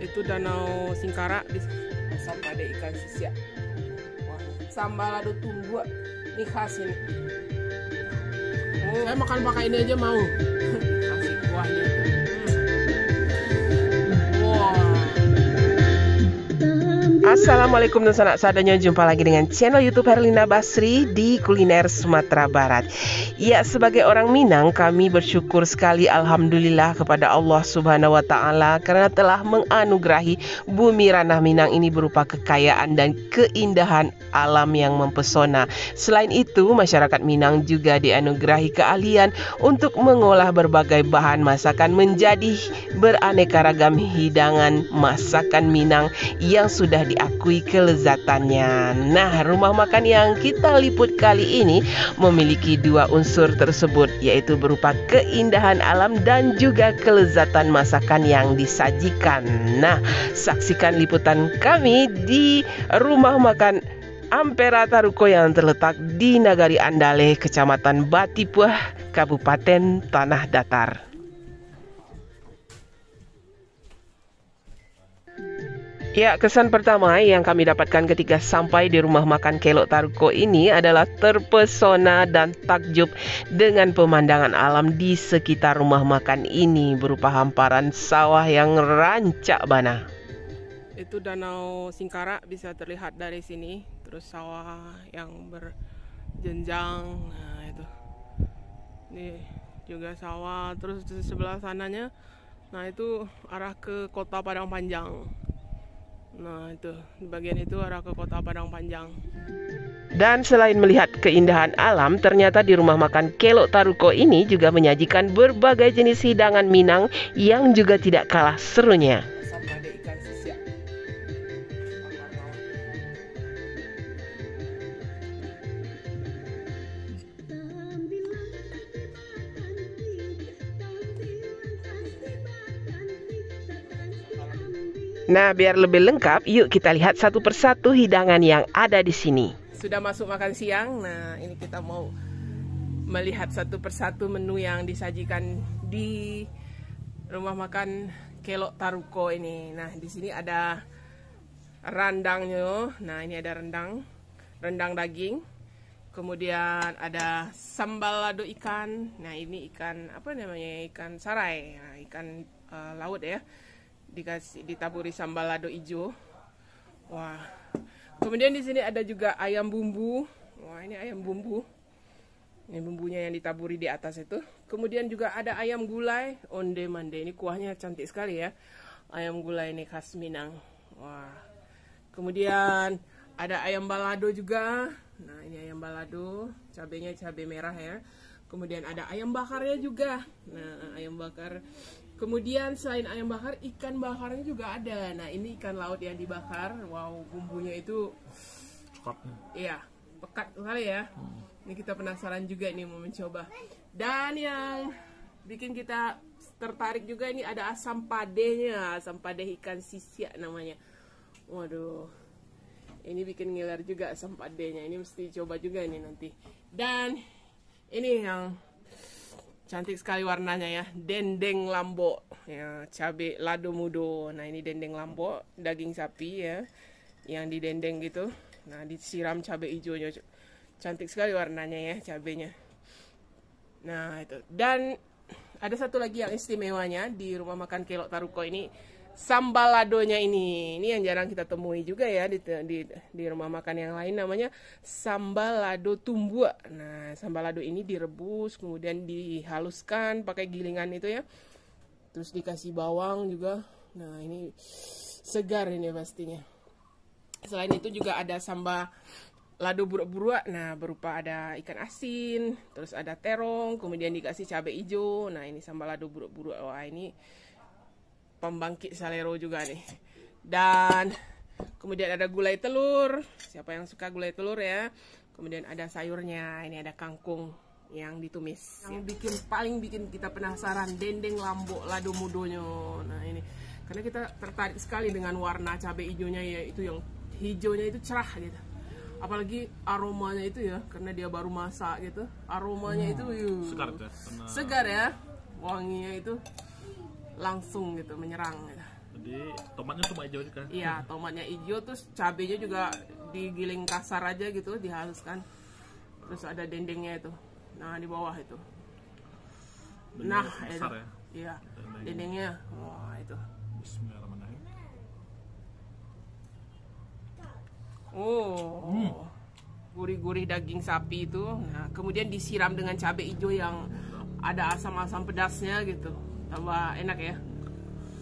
Itu Danau Singkara di sampai ada ikan sisia. Wah, sambal lado tumbuh ini khas ini. Saya makan pakai ini aja mau. Kasih kuahnya itu. Assalamualaikum dan sanak sadanya, jumpa lagi dengan channel YouTube Herlina Basri di Kuliner Sumatera Barat. Ya, sebagai orang Minang, kami bersyukur sekali alhamdulillah kepada Allah Subhanahu wa taala karena telah menganugerahi bumi ranah Minang ini berupa kekayaan dan keindahan alam yang mempesona. Selain itu, masyarakat Minang juga dianugerahi keahlian untuk mengolah berbagai bahan masakan menjadi beraneka ragam hidangan masakan Minang yang sudah diakui kelezatannya. Nah, rumah makan yang kita liput kali ini memiliki dua unsur tersebut, yaitu berupa keindahan alam dan juga kelezatan masakan yang disajikan. Nah, saksikan liputan kami di rumah makan Ampera Taruko yang terletak di Nagari Andale, Kecamatan Batipuh, Kabupaten Tanah Datar. Ya, kesan pertama yang kami dapatkan ketika sampai di rumah makan Kelok Taruko ini adalah terpesona dan takjub dengan pemandangan alam di sekitar rumah makan ini berupa hamparan sawah yang rancak bana. Itu Danau Singkara bisa terlihat dari sini, terus sawah yang berjenjang. Nah, itu. Ini juga sawah, terus di sebelah sananya, nah itu arah ke Kota Padang Panjang. Nah, itu di bagian itu arah ke Kota Padang Panjang. Dan selain melihat keindahan alam, ternyata di rumah makan Kelok Taruko ini juga menyajikan berbagai jenis hidangan Minang yang juga tidak kalah serunya. Sampai ada ikan sisia. Nah, biar lebih lengkap, yuk kita lihat satu persatu hidangan yang ada di sini. Sudah masuk makan siang. Nah, ini kita mau melihat satu persatu menu yang disajikan di rumah makan Kelok Taruko ini. Nah, di sini ada rendangnya. Nah, ini ada rendang daging. Kemudian ada sambal lado ikan. Nah, ini ikan apa namanya? Ikan sarai. Nah, ikan laut ya. Ditaburi sambal lado hijau. Wah. Kemudian di sini ada juga ayam bumbu. Wah, ini ayam bumbu. Ini bumbunya yang ditaburi di atas itu. Kemudian juga ada ayam gulai onde mande. Ini kuahnya cantik sekali ya. Ayam gulai ini khas Minang. Wah. Kemudian ada ayam balado juga. Nah, ini ayam balado, cabenya cabai merah ya. Kemudian ada ayam bakarnya juga. Nah, ayam bakar. Kemudian selain ayam bakar, ikan bakarnya juga ada. Nah, ini ikan laut yang dibakar. Wow, bumbunya itu iya, pekat sekali ya. Ini kita penasaran juga nih mau mencoba. Dan yang bikin kita tertarik juga ini ada asam padenya. Asam pade ikan sisia namanya. Waduh. Ini bikin ngiler juga asam padenya. Ini mesti coba juga ini nanti. Dan ini yang cantik sekali warnanya ya, dendeng lambo ya, cabai lado mudo. Nah, ini dendeng lambo, daging sapi ya, yang didendeng gitu. Nah, disiram cabai hijaunya, cantik sekali warnanya ya cabenya. Nah, itu. Dan ada satu lagi yang istimewanya di rumah makan Kelok Taruko ini, sambal ladonya ini yang jarang kita temui juga ya di rumah makan yang lain, namanya sambal lado tumbuh. Nah, sambal lado ini direbus kemudian dihaluskan pakai gilingan itu ya, terus dikasih bawang juga. Nah, ini segar ini pastinya. Selain itu juga ada sambal lado buruk-buruk. Nah, berupa ada ikan asin, terus ada terong, kemudian dikasih cabai hijau. Nah, ini sambal lado buruk-buruk. Wah, ini pembangkit salero juga nih. Dan kemudian ada gulai telur. Siapa yang suka gulai telur ya. Kemudian ada sayurnya. Ini ada kangkung yang ditumis. Yang paling bikin kita penasaran, dendeng lambo lado mudonya. Nah, ini karena kita tertarik sekali dengan warna cabai hijaunya ya, itu yang hijaunya itu cerah gitu. Apalagi aromanya itu ya, karena dia baru masak gitu. Aromanya itu segar ya. Wanginya itu langsung gitu menyerang gitu. Jadi Tomatnya cuma hijau juga. Iya, tomatnya hijau, terus cabenya juga digiling kasar aja gitu, dihaluskan. Terus ada dendengnya itu. Nah, di bawah itu. Nah, itu. Besar ya. Iya, dendengnya. Wah, itu. Bismillahirrahmanirrahim. Oh. Gurih-gurih daging sapi itu. Nah, kemudian disiram dengan cabai hijau yang ada asam-asam pedasnya gitu. Tambah enak ya.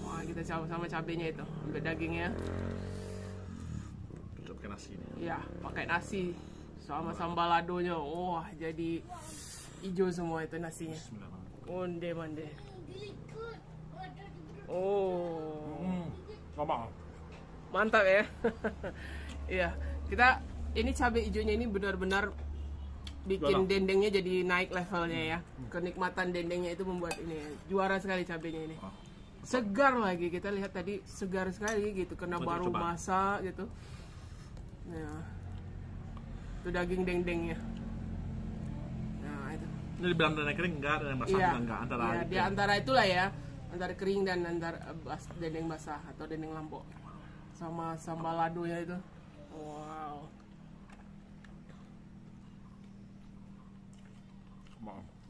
Wah, kita coba sama cabenya itu. Ambil dagingnya. Cocok pakai nasi ini. Ya, pakai nasi sama sambal ladonya. Wah, jadi hijau semua itu nasinya. Bismillahirrahmanirrahim. Onde mande. Oh. Mantap ya. Iya, kita ini cabai hijaunya ini benar-benar bikin dendengnya jadi naik levelnya ya. Kenikmatan dendengnya itu membuat ini juara sekali cabenya ini. Segar lagi, kita lihat tadi segar sekali gitu karena baru masak gitu. Nah, itu daging dendengnya. Nah, itu. Ini dibilang dendeng kering enggak, dendeng basah Iya, enggak antara iya, di antara itulah ya, antara kering dan antara dendeng basah atau dendeng lampok sama sambal ladonya itu. Wow.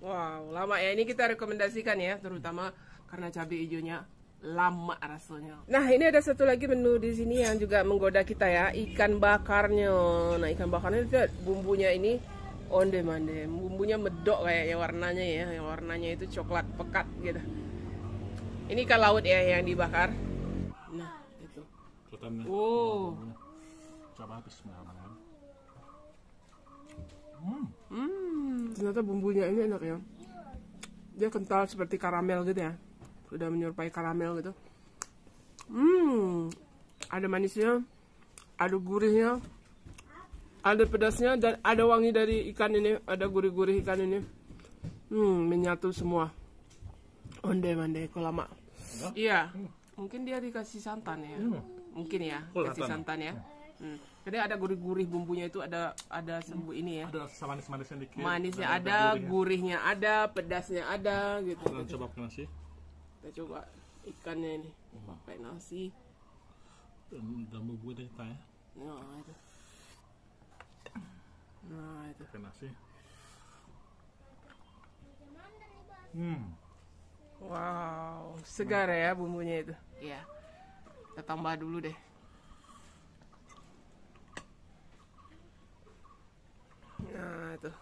Wow, lama ya. Ini kita rekomendasikan ya, terutama karena cabai hijaunya lama rasanya. Nah, ini ada satu lagi menu di sini yang juga menggoda kita ya, ikan bakarnya. Nah, ikan bakarnya itu bumbunya ini onde mande. Bumbunya medok kayaknya warnanya ya, yang warnanya itu coklat pekat gitu. Ini ikan laut ya yang dibakar. Nah, itu. Oh. Coba bismillahirrahmanirrahim. Ternyata bumbunya ini enak ya. Dia kental seperti karamel gitu ya. Sudah menyerupai karamel gitu. Ada manisnya, ada gurihnya, ada pedasnya, dan ada wangi dari ikan ini, ada gurih-gurih ikan ini. Menyatu semua. Onde mande lama. Iya. Mungkin dia dikasih santan ya. Mungkin ya, kasih santan ya. Jadi ada gurih-gurih bumbunya itu ada sembuh ini ya. Ada manis-manisnya dikit. Manisnya ada, gurihnya ada, pedasnya ada gitu. Kita coba pakai nasi. Kita coba ikannya ini pakai nasi. Dan bumbu kita ya. Nah, itu. Nah, itu. Pakai nasi. Wow, segar ya bumbunya itu. Iya. Kita tambah dulu deh. Nah, itu.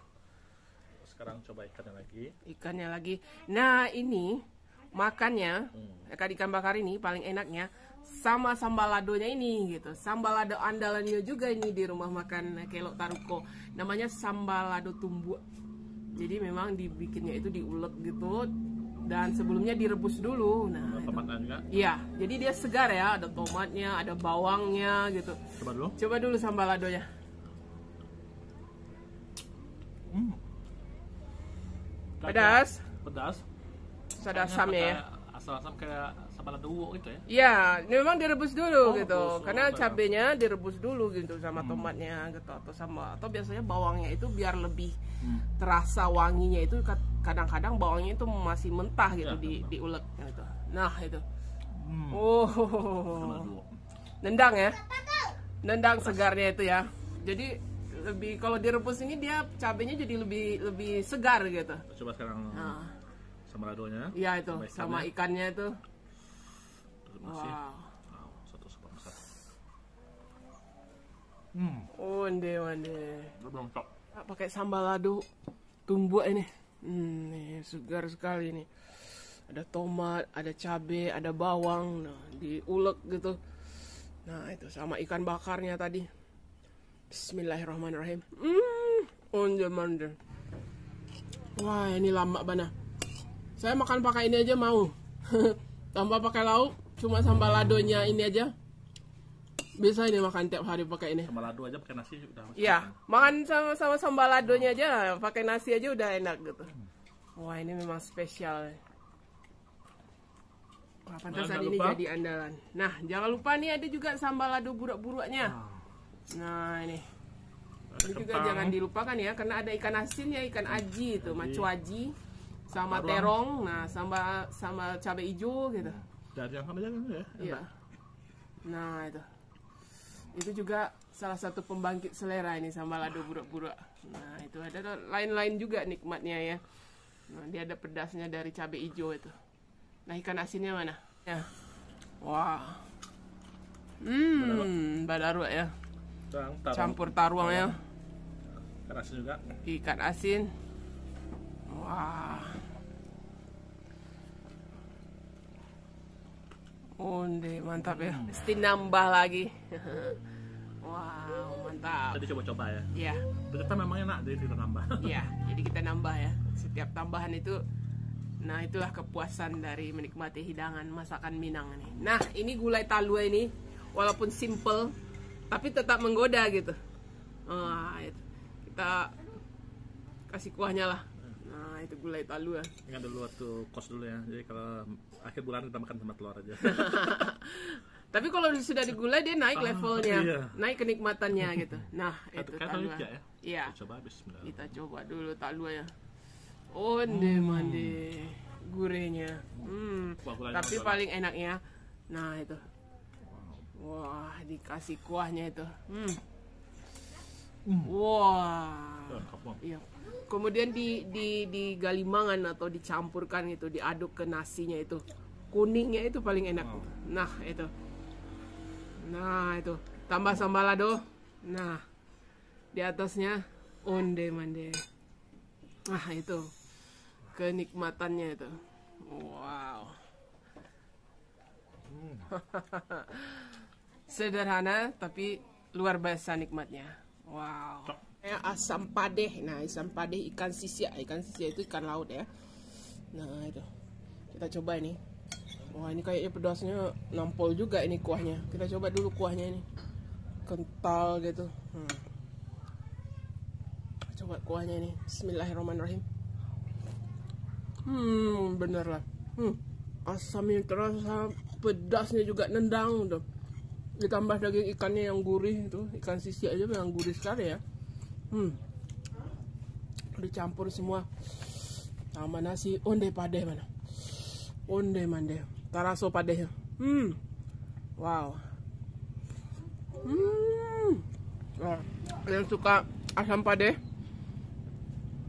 Sekarang coba ikannya lagi. Ikannya lagi. Nah, ini makannya ikan bakar ini paling enaknya sama sambal ladonya ini gitu. Sambal lado andalannya juga ini di rumah makan Kelok Taruko. Namanya sambal lado tumbuk. Jadi memang dibikinnya itu diulek gitu dan sebelumnya direbus dulu. Nah, tomatnya juga. Iya, jadi dia segar ya, ada tomatnya, ada bawangnya gitu. Coba dulu. Coba dulu sambal ladonya. Pedas. Pedas. Ada asamnya ya. Asam-asam kayak sambal lado gitu ya. Iya, memang direbus dulu gitu. Rebus, Karena cabenya direbus dulu gitu sama tomatnya gitu atau biasanya bawangnya itu biar lebih terasa wanginya itu kadang-kadang bawangnya itu masih mentah gitu diulek gitu. Nah, itu. Oh. Nendang ya. Nendang segarnya itu ya. Jadi lebih kalau direbus ini dia cabenya jadi lebih segar gitu. Coba sekarang sambal ladonya. Iya itu, sama ikannya itu. Wow. Satu sebab besar. Onde. Belum top. Pakai sambal lado tumbuk ini. Nih, segar sekali nih. Ada tomat, ada cabai, ada bawang, nah, diulek gitu. Nah, itu sama ikan bakarnya tadi. Bismillahirrahmanirrahim. Onde mande. Wah, ini lama banget. Saya makan pakai ini aja mau. Tanpa pakai lauk, cuma sambal ladonya ini aja. Bisa ini makan tiap hari pakai ini. Sambal lado aja pakai nasi udah. Iya, makan sama sambal ladonya aja, pakai nasi aja udah enak gitu. Wah, ini memang spesial. Wah, pantesan ini jadi andalan. Nah, jangan lupa nih ada juga sambal lado burak-buraknya. Nah, ini juga jangan dilupakan ya, karena ada ikan asin ya, ikan aji itu, macu aji. Sama terong, nah sama cabai hijau gitu. Dari yang aja kan ya. Iya. Nah itu juga salah satu pembangkit selera ini sambal lado burak-burak. Nah itu ada lain-lain juga nikmatnya ya. Nah, dia ada pedasnya dari cabai hijau itu. Nah ikan asinnya mana? Ya. Wah. Badarua ya. Campur taruang ya. Ikan asin juga. Ikan asin. Wah. Onde mantap ya. Mesti nambah lagi. Wow, mantap. Tadi coba-coba ya. Iya. Ternyata memang enak, jadi kita nambah. Iya, jadi kita nambah ya. Setiap tambahan itu, nah itulah kepuasan dari menikmati hidangan masakan Minang ini. Nah, ini gulai talua ini, walaupun simple, tapi tetap menggoda gitu. Itu. Kita kasih kuahnya lah. Nah, itu gulai talua. Ingat dulu waktu kos dulu ya. Jadi kalau akhir bulan kita makan sama telur aja. Tapi kalau sudah digulai dia naik levelnya, iya. naik kenikmatannya gitu. Nah, itu talua. Ya? Iya. Kita coba bismillah. Kita coba dulu talua ya. Onde mande gurihnya. Tapi paling enaknya, nah itu. Wah, dikasih kuahnya itu. Wah. Iya. Kemudian digalimangan atau dicampurkan itu, diaduk ke nasinya itu. Kuningnya itu paling enak. Nah, itu. Nah, itu. Tambah sambal lado. Nah, di atasnya onde mande. Nah, itu. Kenikmatannya itu. Wow. Sederhana tapi luar biasa nikmatnya. Wow. Asam padeh. Nah, asam padeh ikan sisia. Ikan sisia itu ikan laut ya. Nah, itu. Kita coba ini. Wah, ini kayaknya pedasnya nampol juga ini kuahnya. Kita coba dulu kuahnya ini. Kental gitu. Coba kuahnya ini. Bismillahirrahmanirrahim. Bener lah. Asamnya terasa, pedasnya juga nendang tuh. Ditambah daging ikannya yang gurih itu, ikan sisi aja yang gurih sekali ya. Dicampur semua sama nasi onde padeh mana. Onde mande. Taraso padehnya. Wow. Nah, yang suka asam padeh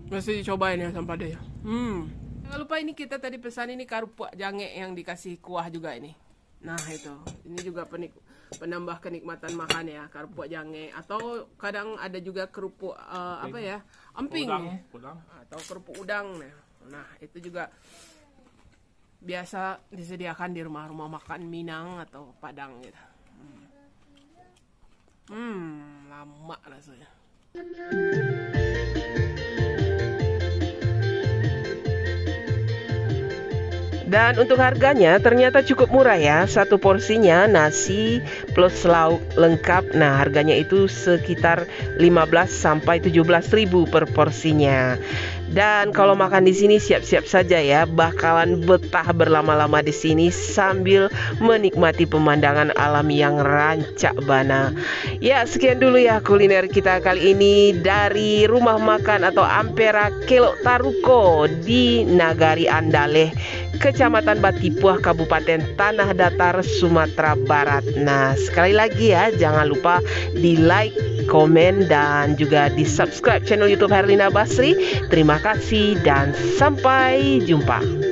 mesti dicobain ya asam padeh. Jangan lupa ini kita tadi pesan ini karupuk jange yang dikasih kuah juga ini. Nah itu, ini juga penambah kenikmatan makan ya, kerupuk jange. Atau kadang ada juga kerupuk apa ya, emping udang. Atau kerupuk udang. Nah itu juga biasa disediakan di rumah-rumah makan Minang atau Padang gitu. Lama rasanya. Dan untuk harganya ternyata cukup murah ya. Satu porsinya nasi plus lauk lengkap. Nah, harganya itu sekitar 15 sampai 17.000 per porsinya. Dan kalau makan di sini siap-siap saja ya, bakalan betah berlama-lama di sini sambil menikmati pemandangan alam yang rancak bana. Ya, sekian dulu ya kuliner kita kali ini dari rumah makan atau Ampera Kelok Taruko di Nagari Andaleh, Kecamatan Batipuah, Kabupaten Tanah Datar, Sumatera Barat. Nah, sekali lagi ya, jangan lupa di like, komen, dan juga di subscribe channel YouTube Herlina Basri. Terima kasih dan sampai jumpa.